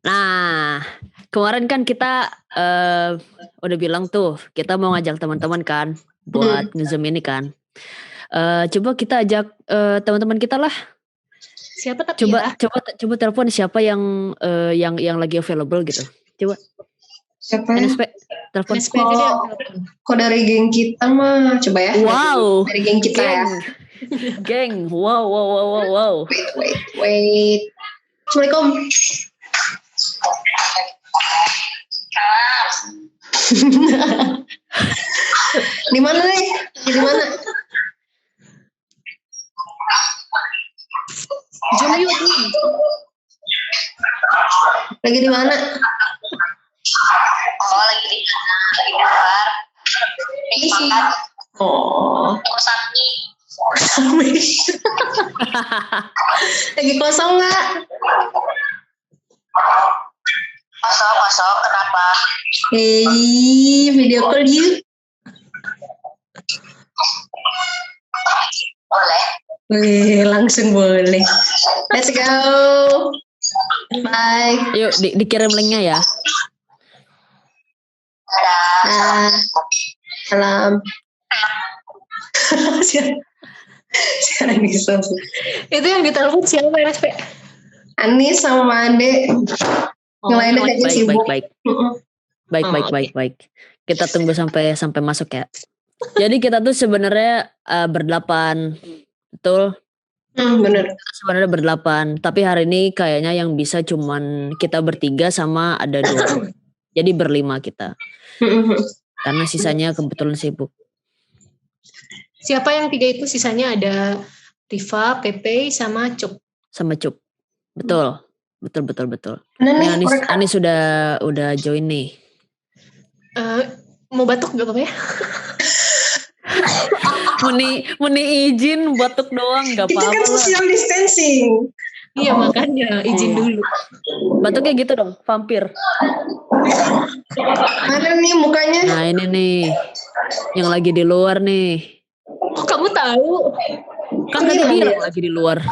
Nah, kemarin kan kita udah bilang tuh kita mau ngajak teman-teman kan buat nge-zoom ini kan. Coba kita ajak teman-teman kita lah. Siapa tapi Coba telepon siapa yang lagi available gitu. Coba. Siapa? NSP telepon. Kok dari geng kita mah, coba ya. Wow. Dari geng kita ya. Geng. Wow. Wait. Assalamualaikum. Di mana nih? Di mana? Zoom yuk. Lagi di mana? Oh, lagi di luar. Makan. Oh. Kosangi. Lagi kosong nggak? Kosong. Kenapa? Video call yuk. Boleh. Langsung boleh. Let's go. Bye. Yuk dikirim linknya ya. Salam. Itu yang ditelepon siapa NSP? Anis sama Ade. Yang lainnya kayaknya sibuk. Baik. Kita tunggu sampai masuk ya. Jadi kita tuh sebenarnya berdelapan, betul? Bener. Sebenarnya berdelapan, tapi hari ini kayaknya yang bisa cuman kita bertiga sama ada 2. Jadi berlima kita. Karena sisanya kebetulan sibuk. Siapa yang 3 itu? Sisanya ada Riva, Pepe, sama Cup. Betul. Ini Anis udah join nih. Mau batuk gak apa-apa ya? Meni izin batuk doang gak apa-apa. Itu kan social distancing. Iya makanya izin dulu. Batuknya gitu dong, vampir. Mana nih mukanya? Nah ini nih, yang lagi di luar nih. Kok kamu tahu? Kan tadi bilang lagi di luar.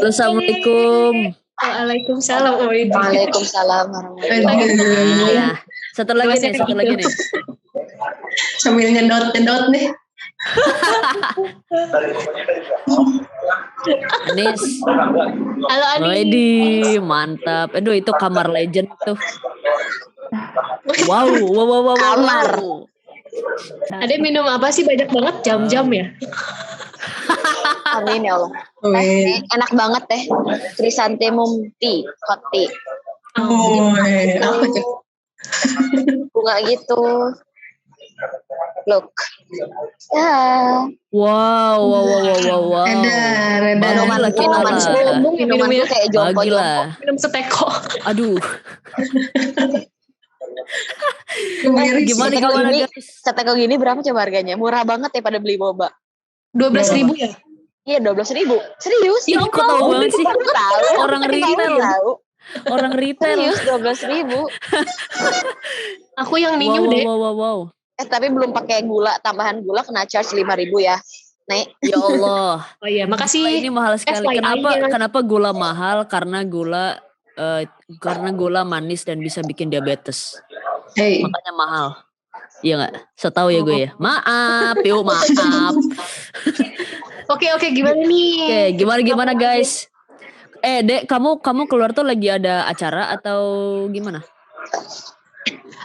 Assalamualaikum. Waalaikumsalam. Waalaikumsalam warahmatullahi wabarakatuh. Satu lagi nih. Sambil nyedot nih. Anis. Halo Anis. Widih, mantap. Aduh itu kamar legend tuh. Wow. Kamar. Ada minum apa sih banyak banget jam-jam ya? Amin ya Allah. Enak banget teh. Chrysanthemum tea, hot tea. Apa tuh? Bunga gitu. Look. Ya. Wow. Ada. Minuman tuh kayak jompo. Minum seteko. Aduh. Gimana guys? Seteko gini berapa coba harganya? Murah banget ya pada beli boba. 12.000 ya? Iya 12.000. Serius? Ya kok tahu banget sih? Orang retail. Serius 12.000. Aku yang ninyu deh. Wow. Tapi belum pakai gula, tambahan gula kena charge 5.000 ya. Nek. Ya Allah. Oh iya, makasih. Ini mahal sekali. Kenapa gula mahal? Karena gula manis dan bisa bikin diabetes. Makanya mahal. Iya nggak? Setahu ya gue ya. Maaf. Oke, gimana nih? Oke, gimana guys? Dek, kamu keluar tuh lagi ada acara atau gimana?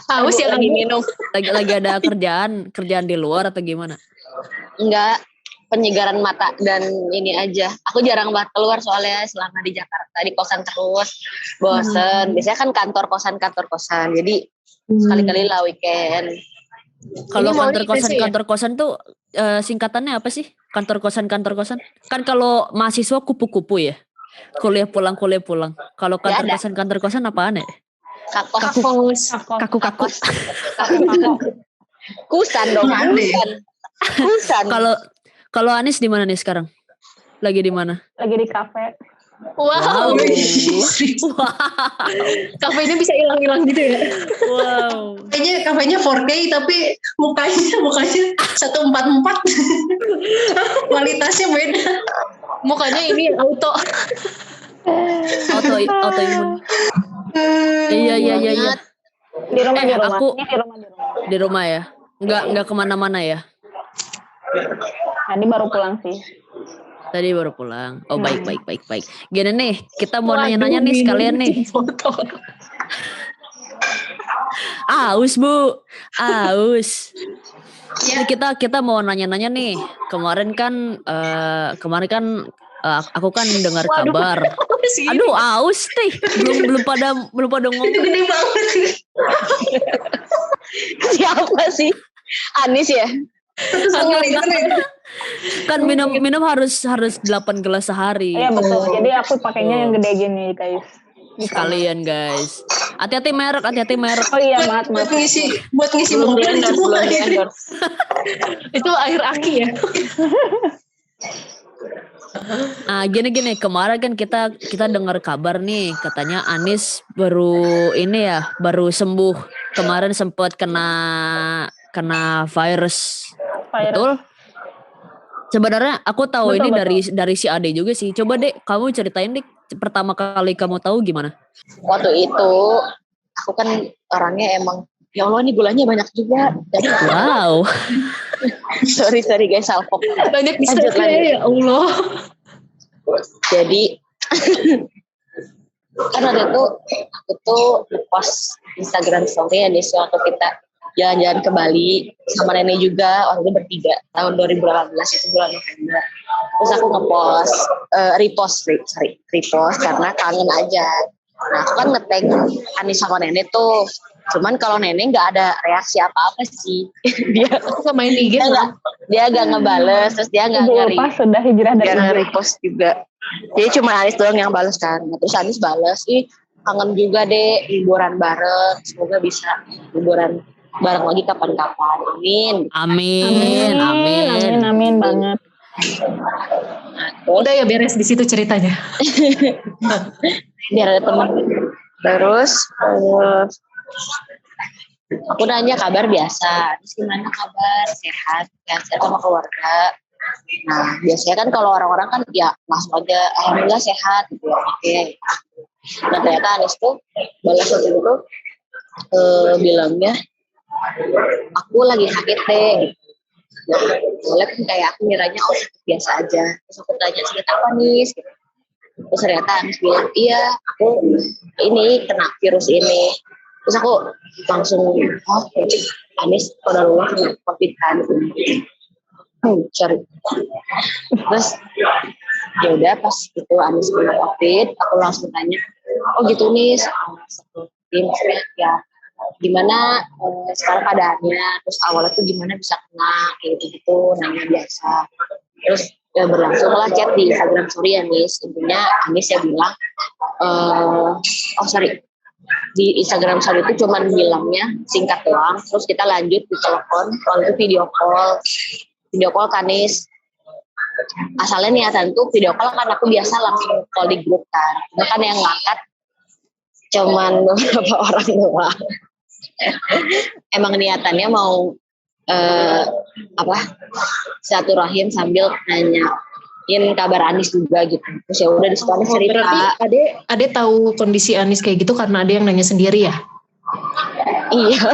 Haus ya lagi minum. Lagi ada kerjaan di luar atau gimana? Enggak, penyegaran mata dan ini aja. Aku jarang banget keluar soalnya selama di Jakarta di kosan terus, bosen. Biasanya kan kantor kosan. Jadi sekali-kali lah weekend. Kalau kantor kosan tuh singkatannya apa sih? Kantor kosan. Kan kalau mahasiswa kupu-kupu ya. Kuliah pulang. Kalau kantor kosan apaan ya? Kaku. Kusan dong. Kusan. Kalau Anis di mana nih sekarang? Lagi di mana? Lagi di kafe. Wow. Kafenya bisa hilang-hilang gitu ya. Wow. Kayaknya kafenya 4K tapi mukanya 144. Kualitasnya beda. Mukanya ini auto autoimun. Iya. Di rumah. Aku Ini di rumah. di rumah ya. Enggak kemana-mana ya. Tadi baru pulang sih. Tadi baru pulang. Oh baik. Gini nih, kita mau nanya-nanya nih sekalian nih. Aus Bu, aus. Ini kita mau nanya-nanya nih. Kemarin kan aku kan dengar kabar. Aduh aus teh. Belum pada ngomong. Gede banget. Siapa sih? Anis ya? Kan minum harus 8 gelas sehari. Iya betul. Jadi aku pakainya yang gede gini guys. Sekalian guys. Hati-hati merek. Oh iya maaf. Buat ngisi Belum mobil di endorse. Itu air aki ya. Gini kemarin kan kita dengar kabar nih katanya Anis baru sembuh. Kemarin sempat kena virus. Betul? Sebenarnya aku tahu Betul. dari si Ade juga sih. Coba Dek, kamu ceritain Dek, pertama kali kamu tahu gimana? Waktu itu aku kan orangnya emang ya Allah ini gulanya banyak juga. Jadi, Wow. sorry guys, salpok. Banyak bisa Lanjut. ya Allah. Jadi kan waktu itu aku tuh post Instagram story ya waktu kita jalan-jalan ke Bali sama nenek juga, waktu itu bertiga tahun 2018 itu bulan November. Terus aku ngepost repost karena kangen aja. Nah aku kan nge-tag Anis sama nenek tuh, cuman kalau nenek nggak ada reaksi apa-apa sih. dia Main IG lah. dia agak ngebales, terus dia nggak Pas sudah hijrah dari dia repost juga. Jadi cuma Anis doang yang bales kan. Terus Anis bales, kangen juga deh liburan bareng. Semoga bisa liburan bareng lagi kapan-kapan. Amin. Amin banget. Udah ya beres di situ ceritanya. Biar ada teman. Terus aku nanya kabar biasa. Terus gimana kabar? Sehat sama keluarga. Nah biasanya kan kalau orang-orang kan ya langsung aja alhamdulillah sehat gitu ya. Oke. Nah ternyata Anis tuh balas waktu itu bilangnya aku lagi sakit deh gitu. Soalnya kan kayak aku ngiranya sakit biasa aja. Terus aku tanya sakit apa nih gitu. Terus ternyata Anis bilang iya aku ini kena virus ini. Terus aku langsung Anis kodarullah kena COVID kan. Sorry. Terus ya udah pas itu Anis kena COVID, aku langsung tanya, oh gitu nih, maksudnya ya gimana sekarang keadaannya, terus awalnya tuh gimana bisa kena kayak gitu, nanya biasa. Terus ya berlangsunglah chat di Instagram story Anis. Intinya Anis ya bilang, di Instagram story itu cuman bilangnya singkat doang, terus kita lanjut di telepon, waktu itu video call Anis. Asalnya niatan tuh video call kan aku biasa langsung call di grup kan. Itu kan yang ngangkat cuman beberapa orang doang. Emang niatannya mau silaturahim sambil nanyain kabar Anis juga gitu. Terus ya udah di situ Anis cerita. Berarti Ade tahu kondisi Anis kayak gitu karena ada yang nanya sendiri ya? Iya.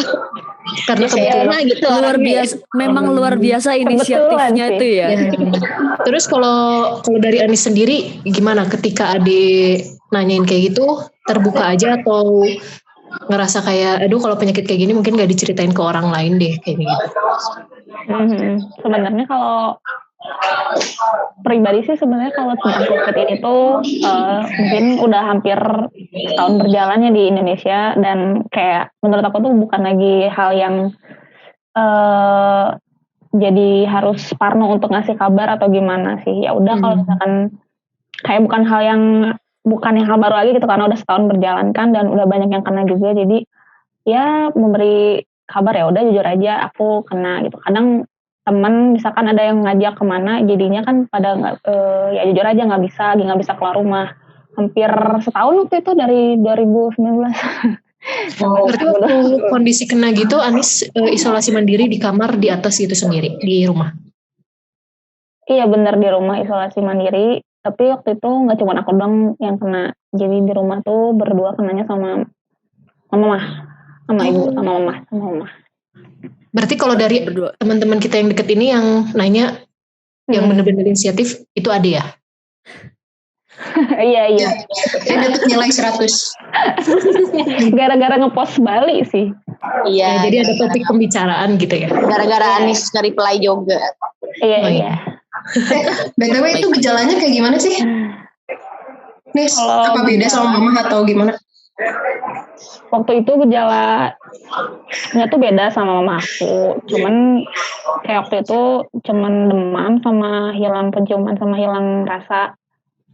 Karena kebetulan gitu Luar biasa, memang luar biasa inisiatifnya itu ya. Terus kalau dari Anis sendiri gimana ketika Ade nanyain kayak gitu, terbuka aja atau ngerasa kayak aduh kalau penyakit kayak gini mungkin gak diceritain ke orang lain deh kayak gitu? Sebenarnya kalau pribadi sih sebenarnya kalau tentang COVID ini tuh mungkin udah hampir setahun berjalannya di Indonesia, dan kayak menurut aku tuh bukan lagi hal yang jadi harus parno untuk ngasih kabar atau gimana sih. Ya udah kalau misalkan kayak bukan yang hal baru lagi gitu karena udah setahun berjalan kan dan udah banyak yang kena juga, jadi ya memberi kabar ya udah jujur aja aku kena gitu. Kadang teman misalkan ada yang ngajak kemana jadinya kan pada ya jujur aja nggak bisa keluar rumah hampir setahun waktu itu dari 2019. Berarti waktu kondisi kena gitu Anis isolasi mandiri di kamar di atas gitu sendiri di rumah? Iya benar, di rumah isolasi mandiri Tapi waktu itu nggak cuma aku doang yang kena. Jadi di rumah tuh berdua kenanya sama mama, sama ibu, sama mama. Berarti kalau dari Berdua. teman-teman kita yang deket ini yang nanya, yang benar-benar inisiatif, itu ada ya? Iya. Saya dapat nilai 100. Gara-gara ngepost Bali sih. Iya. Jadi ada topik pembicaraan gitu ya? Gara-gara Anis nge-reply juga. Iya. BTW itu gejalanya kayak gimana sih? Nis, apa beda sama mama atau gimana? Waktu itu gejalanya tuh beda sama mama aku. Cuman kayak waktu itu cuman demam sama hilang penciuman sama hilang rasa.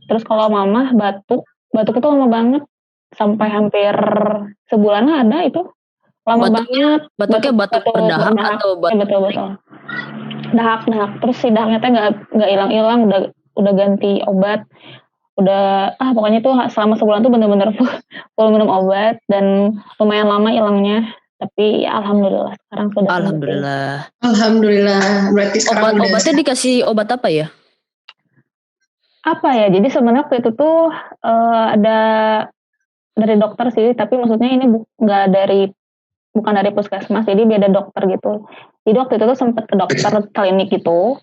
Terus kalau mama batuk itu lama banget. Sampai hampir sebulan ada itu. Lama banget. Batuknya batuk berdahak atau batuk? Betul. Dahak. Terus si dahaknya tuh nggak hilang-hilang. Udah ganti obat. Udah pokoknya tuh selama sebulan tuh bener-bener full minum obat dan lumayan lama hilangnya, tapi ya alhamdulillah sekarang sudah Alhamdulillah berarti sekarang obatnya dikasih obat apa ya? Jadi sebenarnya waktu itu tuh ada dari dokter sih, tapi maksudnya ini bukan dari puskesmas, jadi beda dokter gitu. Jadi waktu itu tuh sempet ke dokter klinik gitu.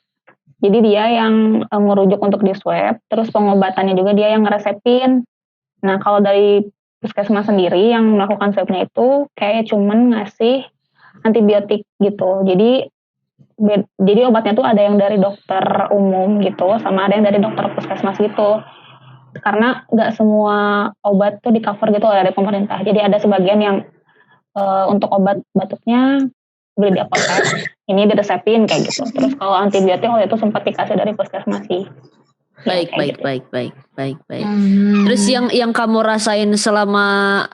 Jadi dia yang merujuk untuk di swab, terus pengobatannya juga dia yang ngeresepin. Nah kalau dari puskesmas sendiri yang melakukan swabnya itu kayak cuman ngasih antibiotik gitu. Jadi obatnya tuh ada yang dari dokter umum gitu, sama ada yang dari dokter puskesmas gitu. Karena nggak semua obat tuh di cover gitu oleh pemerintah. Jadi ada sebagian yang untuk obat batuknya beli di apotek, ini diresepin kayak gitu. Terus kalau antibiotik waktu itu sempat dikasih dari puskesmas sih. Baik. Terus yang kamu rasain selama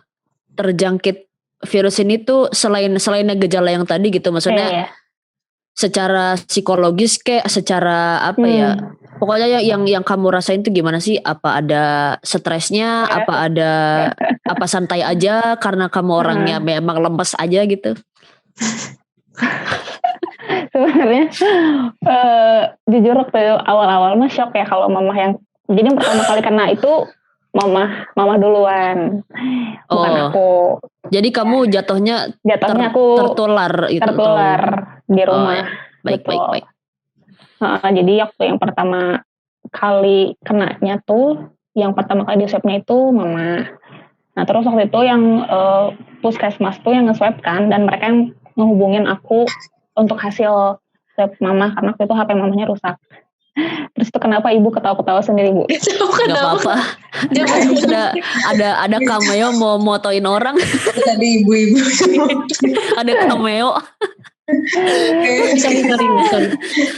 terjangkit virus ini tuh selainnya gejala yang tadi gitu, maksudnya secara psikologis kayak secara apa ya? Pokoknya yang kamu rasain tuh gimana sih? Apa ada stresnya? Apa ada apa santai aja karena kamu orangnya memang lemes aja gitu? Sebenarnya jujur waktu awal-awal mah shock ya kalau mama yang jadi yang pertama kali kena itu mama duluan, bukan aku. Jadi kamu jatuhnya aku tertular di rumah. Baik. Jadi waktu yang pertama kali kenanya tuh, yang pertama kali di swabnya itu mama. Nah terus waktu itu yang puskesmas tuh yang nge-swab kan, dan mereka yang ngehubungin aku untuk hasil swab mama karena waktu itu HP mamanya rusak. Terus itu kenapa ibu ketawa-ketawa sendiri bu? Gak apa-apa. ada cameo mau motoin orang. Tadi ibu-ibu. Ada cameo.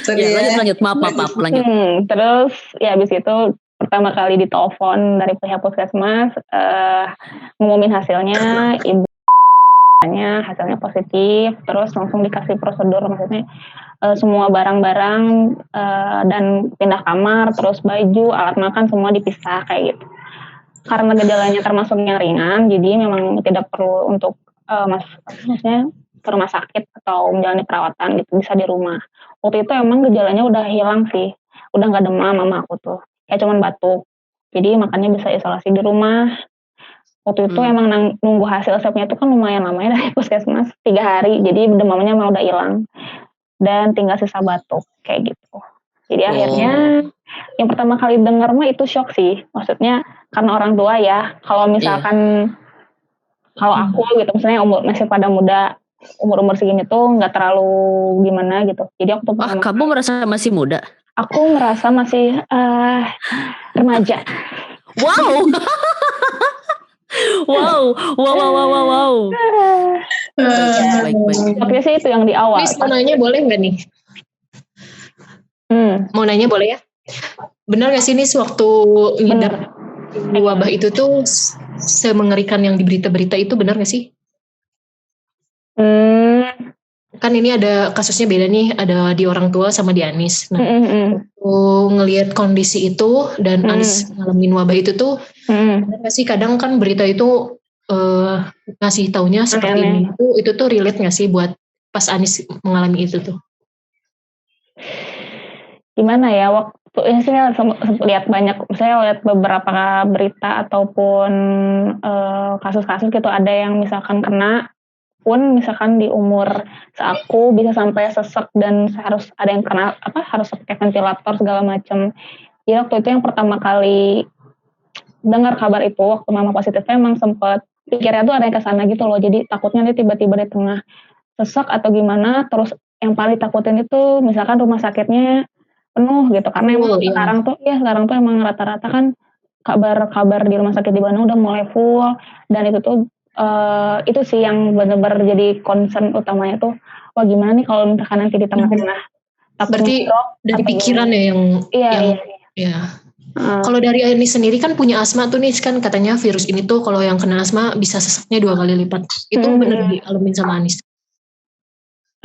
Sorry. Lanjut. Maaf, lanjut. Terus ya abis itu pertama kali ditelepon dari pihak puskesmas ngumumin hasilnya, ibu hasilnya positif, terus langsung dikasih prosedur, maksudnya semua barang-barang dan pindah kamar, terus baju, alat makan semua dipisah kayak gitu. Karena gejalanya termasuk yang ringan, jadi memang tidak perlu untuk maksudnya ke rumah sakit atau menjalani perawatan gitu, bisa di rumah. Waktu itu emang gejalanya udah hilang sih, udah nggak demam mama aku tuh, kayak cuman batuk. Jadi makanya bisa isolasi di rumah. Waktu itu emang nunggu hasil swabnya itu kan lumayan lama ya dari puskesmas, 3 hari. Jadi demamnya emang udah hilang. Dan tinggal sisa batuk, kayak gitu. Jadi akhirnya yang pertama kali denger mah itu shock sih. Maksudnya karena orang tua ya. Kalau misalkan, kalau aku gitu, misalnya masih pada muda, umur-umur segini tuh gak terlalu gimana gitu. Jadi aku tuh kamu merasa masih muda? Aku merasa masih remaja. Wow. Wow. Baik. Tapi sih itu yang di awal. Mau nanya boleh nggak nih? Mau nanya boleh ya? Benar nggak sih Nis waktu ngidap wabah itu tuh semengerikan yang di berita-berita itu, benar nggak sih? Kan ini ada kasusnya beda nih, ada di orang tua sama di Anis. Nah, ngelihat kondisi itu dan Anis ngalamin wabah itu tuh, benar nggak sih kadang kan berita itu ngasih taunya seperti ini, itu tuh relate nggak sih buat pas Anis mengalami itu tuh? Gimana ya, Ya saya lihat banyak, saya lihat beberapa berita ataupun kasus-kasus gitu, ada yang misalkan kena pun misalkan di umur seaku bisa sampai sesek dan harus ada yang kena harus pakai ventilator segala macam. Jadi waktu itu yang pertama kali dengar kabar itu waktu mama positifnya emang sempat pikirnya tuh ada yang kesana gitu loh. Jadi takutnya dia tiba-tiba di tengah sesek atau gimana. Terus yang paling takutin itu misalkan rumah sakitnya penuh gitu karena emang sekarang tuh emang rata-rata kan kabar di rumah sakit di Bandung udah mulai full, dan itu sih yang benar-benar jadi concern utamanya tuh, wah gimana nih kalau misalkan nanti di tengah-tengah berarti dari pikiran ya yang iya. Kalau dari ini sendiri kan punya asma tuh nih, kan katanya virus ini tuh kalau yang kena asma bisa seseknya 2 kali lipat. Itu benar dialamin sama Anis?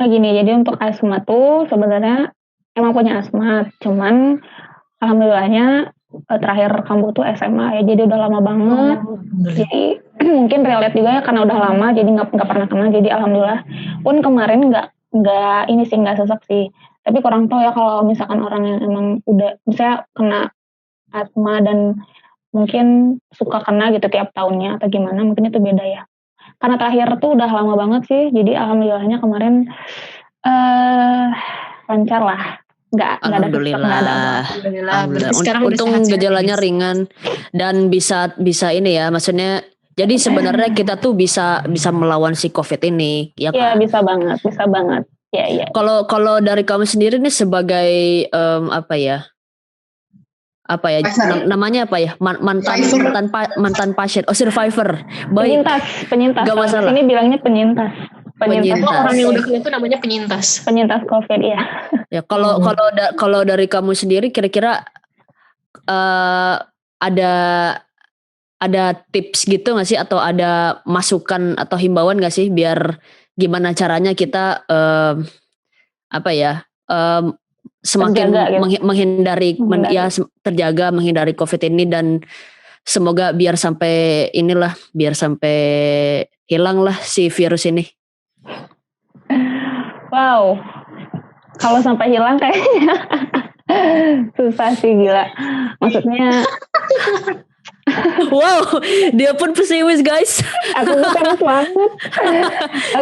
Nah gini, jadi untuk asma tuh sebenarnya emang punya asma, cuman alhamdulillahnya terakhir kambuh tuh SMA ya, jadi udah lama banget. Jadi mungkin relate juga ya karena udah lama, jadi nggak pernah kena. Jadi alhamdulillah pun kemarin nggak sesek sih. Tapi kurang tahu ya kalau misalkan orang yang emang udah misalnya kena asma dan mungkin suka kena gitu tiap tahunnya atau gimana, mungkin itu beda ya. Karena terakhir tuh udah lama banget sih, jadi alhamdulillahnya kemarin lancar lah. Alhamdulillah. Berarti sekarang untung gejalanya ringan dan bisa ini ya, maksudnya jadi sebenarnya kita tuh bisa melawan si COVID ini ya kan? Iya, bisa banget. Ya. Kalau dari kamu sendiri nih sebagai namanya apa ya, mantan pasien, survivor, baik, penyintas gak masalah, ini bilangnya penyintas. Orang yang udah kena itu namanya penyintas COVID ya. Ya kalau dari kamu sendiri kira-kira ada tips gitu nggak sih, atau ada masukan atau himbauan nggak sih biar gimana caranya kita semakin terjaga menghindari COVID ini, dan semoga biar sampai hilang lah si virus ini. Wow, kalau sampai hilang kayaknya susah sih, gila. Maksudnya wow, dia pun pesimis guys. Aku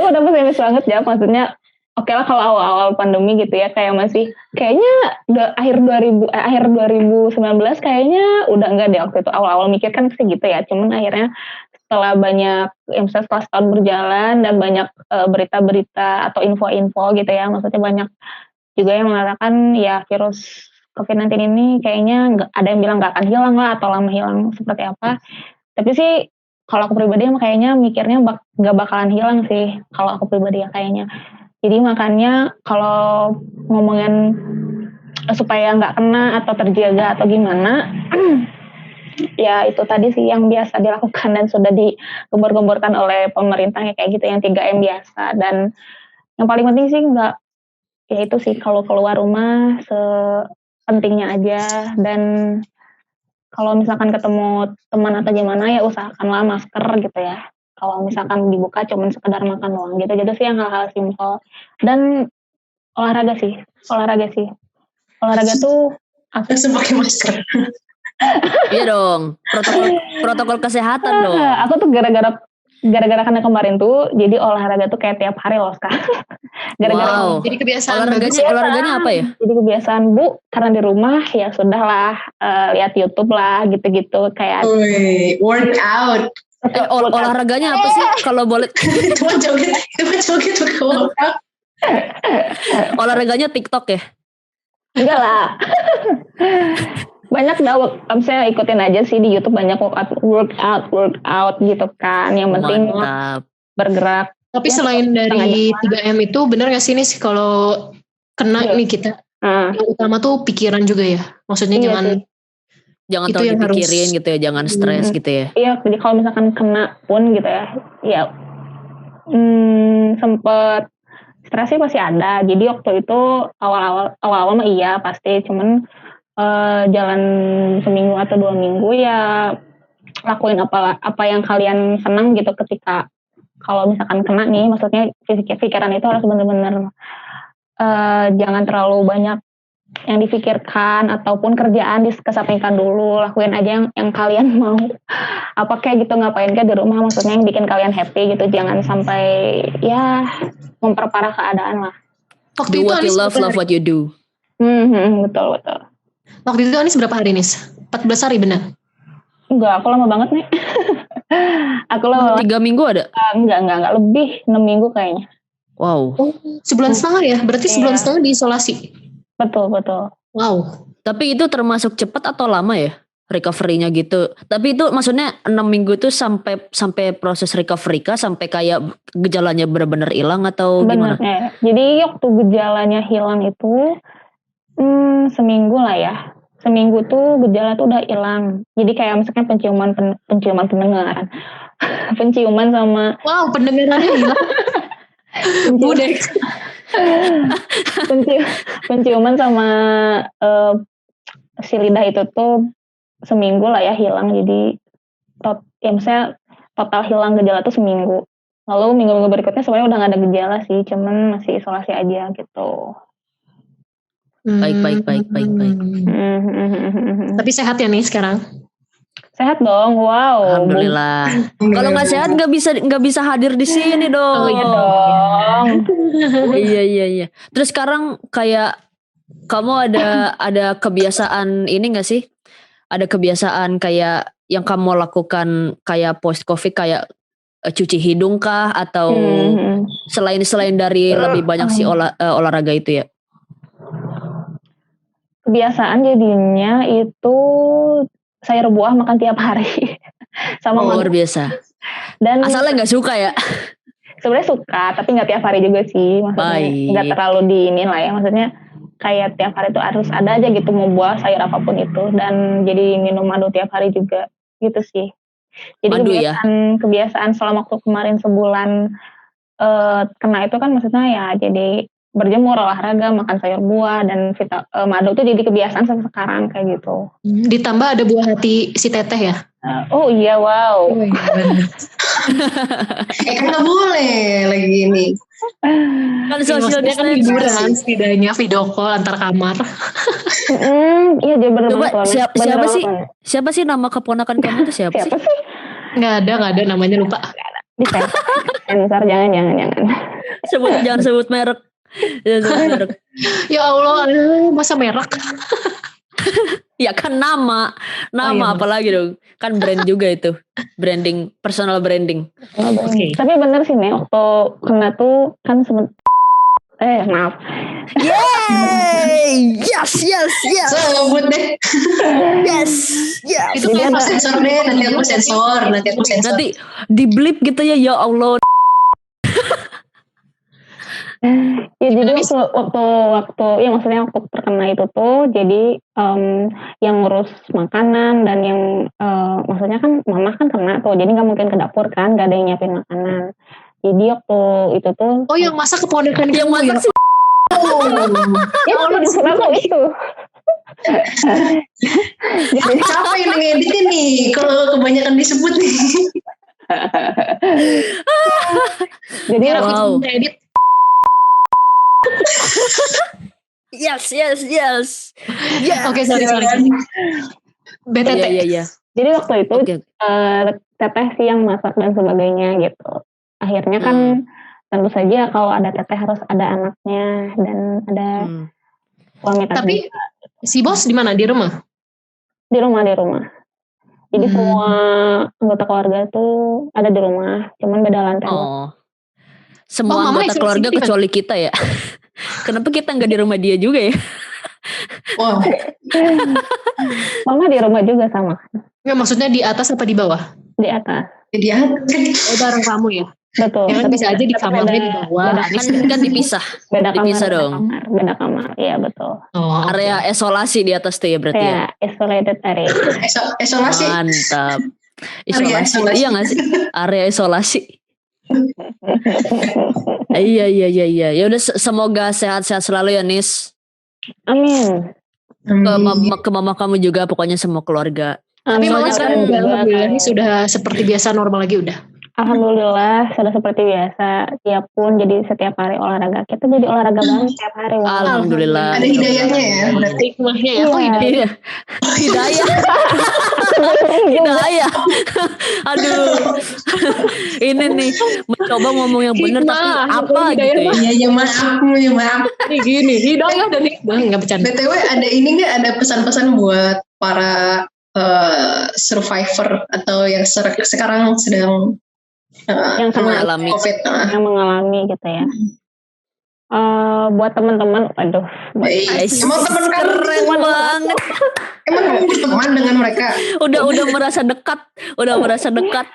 udah pesimis banget ya. Maksudnya oke lah kalau awal-awal pandemi gitu ya, kayaknya udah akhir 2019 kayaknya udah enggak deh waktu itu. Awal-awal mikir kan sih gitu ya. Cuman akhirnya setelah banyak, setelah setahun berjalan dan banyak berita-berita atau info-info gitu ya, maksudnya banyak juga yang mengatakan ya virus COVID-19 ini kayaknya ada yang bilang nggak akan hilang lah atau lama hilang seperti apa. Tapi sih kalau aku pribadi kayaknya mikirnya nggak bakalan hilang sih kalau aku pribadi ya kayaknya. Jadi makanya kalau ngomongin supaya nggak kena atau terjaga atau gimana, ya itu tadi sih yang biasa dilakukan dan sudah digembor-gemborkan oleh pemerintahnya kayak gitu, yang 3M biasa. Dan yang paling penting sih ya itu sih, kalau keluar rumah sepentingnya aja, dan kalau misalkan ketemu teman atau gimana ya usahakanlah masker gitu ya. Kalau misalkan dibuka cuman sekedar makan doang gitu sih, yang hal-hal simpel. Dan olahraga tuh langsung pakai masker. Iya dong, protokol kesehatan dong. Aku tuh gara-gara kena kemarin tuh jadi olahraga tuh kayak tiap hari loh sekarang. Wow. Jadi kebiasaan olahraganya apa ya? Jadi kebiasaan karena di rumah ya sudahlah, lihat YouTube lah gitu-gitu kayak workout. Olahraganya apa sih kalau boleh? Itu mah joget workout. Olahraganya TikTok ya? Enggak lah. Banyak saya ikutin aja sih di YouTube, banyak workout gitu kan. Yang penting bergerak. Tapi selain dari 3M itu, benar gak sih nih kalau kena nih kita, yang utama tuh pikiran juga ya? Maksudnya jangan terlalu dipikirin gitu ya, jangan stres gitu ya. Iya, jadi kalau misalkan kena pun gitu ya sempet stres sih pasti ada. Jadi waktu itu awal-awal mah iya pasti, cuman jalan seminggu atau 2 minggu ya lakuin apa yang kalian senang gitu ketika kalau misalkan kena nih. Maksudnya pikiran itu harus benar-benar jangan terlalu banyak yang dipikirkan ataupun kerjaan dikesampingkan dulu, lakuin aja yang kalian mau. Apa kayak gitu, ngapain kayak di rumah, maksudnya yang bikin kalian happy gitu, jangan sampai ya memperparah keadaan lah. Waktu Do itu what you Anis love, love what you do. Betul. Waktu itu Anis berapa hari Nis? 14 hari benar? Enggak, aku lama banget nih. Aku lama 3 minggu ada? Enggak lebih 6 minggu kayaknya. Wow. Sebulan setengah ya? Berarti sebulan Iya. setengah diisolasi? Betul. Wow. Tapi itu termasuk cepat atau lama ya recovery-nya gitu? Tapi itu maksudnya 6 minggu itu sampai proses recovery kah? Sampai kayak gejalanya benar-benar hilang atau gimana? Benernya. Jadi waktu gejalanya hilang itu seminggu lah ya. Seminggu tuh gejala tuh udah hilang. Jadi kayak misalkan penciuman pendengaran. Penciuman sama Wow, pendengarannya hilang. Budek. penciuman sama si lidah itu tuh seminggu lah ya hilang. Jadi misalnya total hilang gejala tuh seminggu. Lalu minggu-minggu berikutnya sebenarnya udah gak ada gejala sih, cuman masih isolasi aja gitu. Baik. Tapi sehat ya nih sekarang? Sehat dong, wow. Alhamdulillah. Kalau nggak sehat nggak bisa hadir di sini dong. Oh iya dong. Iya. Terus sekarang kayak kamu ada kebiasaan ini nggak sih? Ada kebiasaan kayak yang kamu lakukan kayak post covid kayak cuci hidung kah atau selain dari lebih banyak si olahraga itu ya? Kebiasaan jadinya itu sayur buah makan tiap hari sama luar biasa. Dan asalnya nggak suka ya? Sebenarnya suka, tapi nggak tiap hari juga sih. Maksudnya nggak terlalu diinin lah ya. Maksudnya kayak tiap hari itu harus ada aja gitu mau buah sayur apapun itu, dan jadi minum madu tiap hari juga gitu sih. Jadi kebiasaan selama waktu kemarin sebulan kena itu kan maksudnya ya jadi berjemur, olahraga, makan sayur buah, dan madu itu jadi kebiasaan sampai sekarang kayak gitu. Ditambah ada buah hati si Teteh ya? Oh iya, wow. Oh, iya, kan gak boleh lagi ini. Kan social kan hiburan setidaknya video call antar kamar. Iya dia benar-benar. Siapa sih nama keponakan kamu tuh siapa sih? Nggak ada namanya lupa. Sensor jangan. Jangan sebut merek. Ya Allah, masa merek? Ya kan nama apalagi dong, kan brand juga itu, branding, personal branding. Okay. Tapi bener sih nih, waktu kena tuh kan maaf. Yeay, yes. Sebut deh. Yes. Itu kan aku sensor deh, nanti aku sensor. Nanti di blip gitu ya Allah. Ya jadi waktu ya maksudnya waktu terkena itu tuh jadi yang ngurus makanan dan yang maksudnya kan mama kan kena tuh, jadi nggak mungkin ke dapur kan, nggak ada yang nyiapin makanan. Jadi waktu itu tuh yang masak keponakan yang masak sih. Ya Allah, maksud aku itu. Siapa yang ngeditin nih kalau kebanyakan disebut nih. Jadi aku edit. Yes. Oke, sorry. BTT. Iya. Jadi waktu itu teteh sih yang masak dan sebagainya gitu. Akhirnya kan tentu saja kalau ada teteh harus ada anaknya dan ada suami. Tapi si bos di mana? Di rumah? Di rumah. Jadi semua anggota keluarga tuh ada di rumah, cuman beda lantai. Semua anggota keluarga kecuali kita ya. Kenapa kita nggak di rumah dia juga ya? Wow. Mama di rumah juga sama. Nggak, maksudnya di atas apa di bawah? Di atas. Di atas. Bareng kamu ya? Betul. Ya kan bisa aja di kamarnya di bawah. Kan dipisah. Dipisah dong. Beda kamar. Iya betul. Area isolasi di atas tuh ya berarti ya? Isolated area. Isolasi. Mantap. Isolasi. Iya nggak sih? Area isolasi. Iya. Ya udah, semoga sehat-sehat selalu ya Nis. Amin. Ke mama kamu juga, pokoknya semua keluarga. Tapi mama sekarang alhamdulillah sudah seperti biasa, normal lagi udah. Alhamdulillah sudah seperti biasa. Dia pun jadi setiap hari olahraga. Kita jadi olahraga bareng setiap hari. Wow. Alhamdulillah. Ada hidayahnya ya, berarti. Hikmahnya ya, kok Iya. hidayah? Hidayah. Hidayah. Aduh. Ini nih mencoba ngomong yang benar tapi Hikmah, apa hidayah gitu ya. Iya, ya maaf. Nih gini, hidayah dan hikmah, nggak bercanda. BTW ada ini nggak, ada pesan-pesan buat para survivor atau yang sekarang sedang Yang mengalami. COVID? yang mengalami gitu ya. Buat teman-teman, aduh, Emang teman kamu Keren banget. emang kamu berteman dengan mereka? Udah merasa dekat.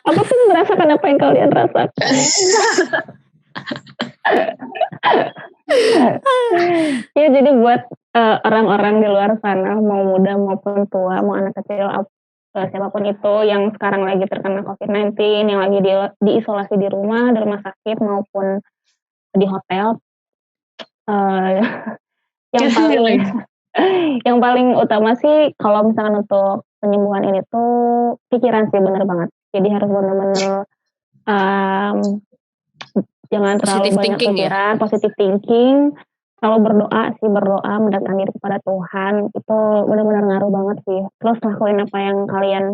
aku tuh merasakan apa yang kalian rasakan. Ya jadi buat orang-orang di luar sana, mau muda maupun tua, mau anak kecil, siapapun itu yang sekarang lagi terkena COVID-19, yang lagi diisolasi di rumah sakit maupun di hotel, yang paling utama sih kalau misalkan untuk penyembuhan ini tuh pikiran sih, bener banget. Jadi harus bener-bener jangan terlalu Positive banyak thinking ya? pikiran, positive thinking. Kalau berdoa, mendekatkan diri kepada Tuhan, itu benar-benar ngaruh banget sih. Terus lakuin apa yang kalian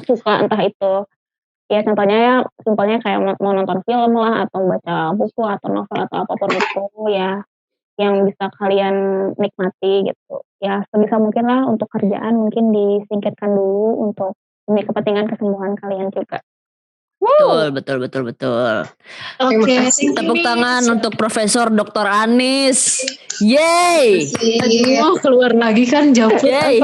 suka, entah itu ya contohnya ya simpelnya kayak mau nonton film lah, atau baca buku atau novel atau apapun itu ya yang bisa kalian nikmati gitu. Ya sebisa mungkin lah untuk kerjaan mungkin disingkirkan dulu untuk demi kepentingan kesembuhan kalian juga. Betul. Oke, Tepuk tangan untuk Profesor Dr. Anis. Yeay. Aduh, keluar lagi kan jawab. Yeay.